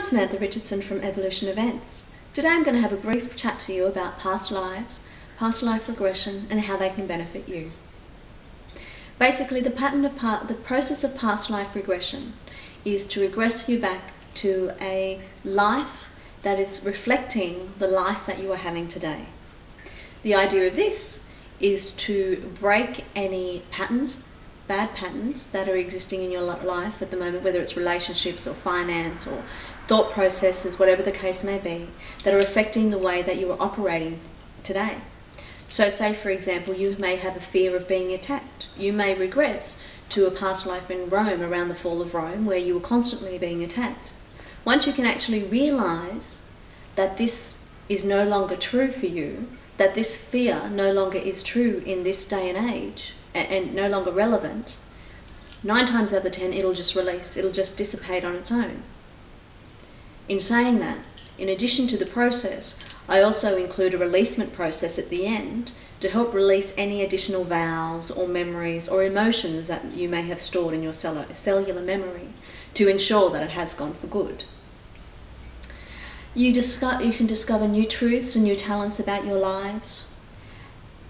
Samantha Richardson from Evolution Events. Today I'm going to have a brief chat to you about past lives, past life regression, and how they can benefit you. Basically, the process of past life regression is to regress you back to a life that is reflecting the life that you are having today. The idea of this is to break any patterns, bad patterns that are existing in your life at the moment, whether it's relationships or finance or thought processes, whatever the case may be, that are affecting the way that you are operating today. So say, for example, you may have a fear of being attacked. You may regress to a past life in Rome around the fall of Rome where you were constantly being attacked. Once you can actually realize that this is no longer true for you, that this fear no longer is true in this day and age, and no longer relevant, 9 times out of 10 it'll just release, it'll just dissipate on its own. In saying that, in addition to the process, I also include a releasement process at the end to help release any additional vows or memories or emotions that you may have stored in your cellular memory to ensure that it has gone for good. You can discover new truths and new talents about your lives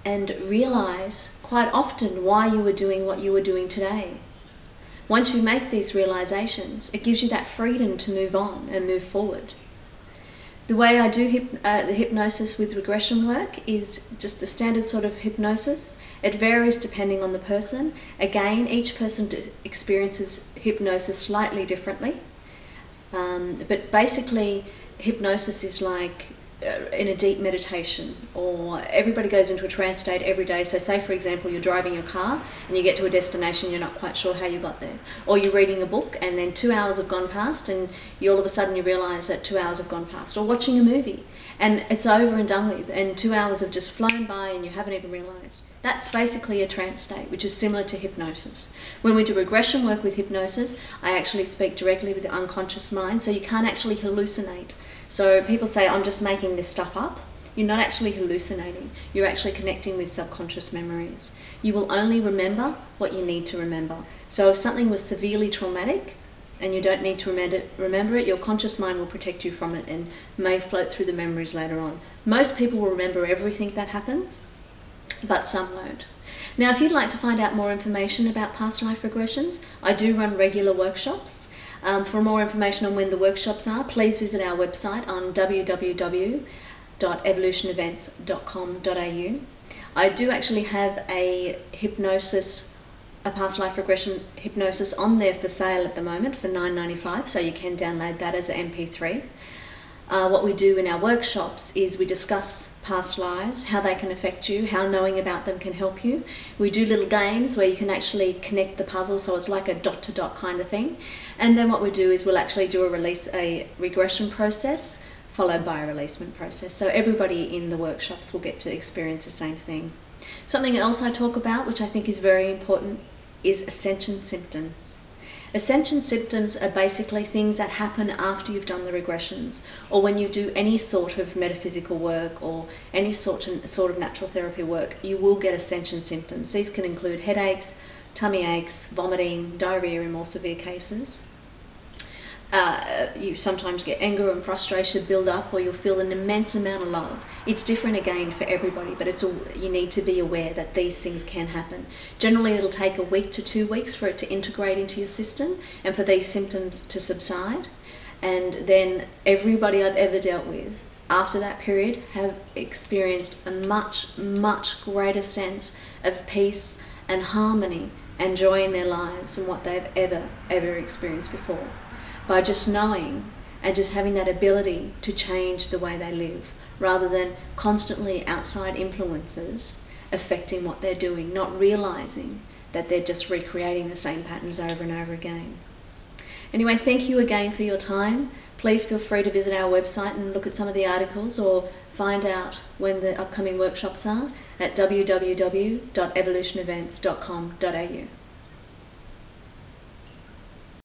and realize quite often why you were doing what you were doing today. Once you make these realizations, it gives you that freedom to move on and move forward. The way I do the hypnosis with regression work is just a standard sort of hypnosis. It varies depending on the person. Again, each person experiences hypnosis slightly differently. But basically, hypnosis is like in a deep meditation, or everybody goes into a trance state every day. So say, for example, you're driving your car and you get to a destination, you're not quite sure how you got there. Or you're reading a book and then 2 hours have gone past and all of a sudden you realise that 2 hours have gone past. Or watching a movie and it's over and done with and 2 hours have just flown by and you haven't even realised. That's basically a trance state, which is similar to hypnosis. When we do regression work with hypnosis, I actually speak directly with the unconscious mind, so you can't actually hallucinate. So people say, I'm just making this stuff up. You're not actually hallucinating. You're actually connecting with subconscious memories. You will only remember what you need to remember. So if something was severely traumatic and you don't need to remember it, your conscious mind will protect you from it and may float through the memories later on. Most people will remember everything that happens, but some won't. Now, if you'd like to find out more information about past life regressions, I do run regular workshops. For more information on when the workshops are, please visit our website on www.evolutionevents.com.au. I do actually have a past life regression hypnosis on there for sale at the moment for $9.95, so you can download that as an MP3. What we do in our workshops is we discuss past lives, how they can affect you, how knowing about them can help you. We do little games where you can actually connect the puzzle, so it's like a dot-to-dot kind of thing. And then what we do is we'll actually do a regression process followed by a releasement process. So everybody in the workshops will get to experience the same thing. Something else I talk about, which I think is very important, is ascension symptoms. Ascension symptoms are basically things that happen after you've done the regressions, or when you do any sort of metaphysical work or any sort of natural therapy work, you will get ascension symptoms. These can include headaches, tummy aches, vomiting, diarrhea in more severe cases. You sometimes get anger and frustration build up, or you'll feel an immense amount of love. It's different again for everybody, but you need to be aware that these things can happen. Generally, it'll take a week to 2 weeks for it to integrate into your system and for these symptoms to subside. And then everybody I've ever dealt with after that period have experienced a much, much greater sense of peace and harmony and joy in their lives than what they've ever experienced before, by just knowing and just having that ability to change the way they live, rather than constantly outside influences affecting what they're doing, not realizing that they're just recreating the same patterns over and over again. Anyway, thank you again for your time. Please feel free to visit our website and look at some of the articles, or find out when the upcoming workshops are at www.evolutionevents.com.au.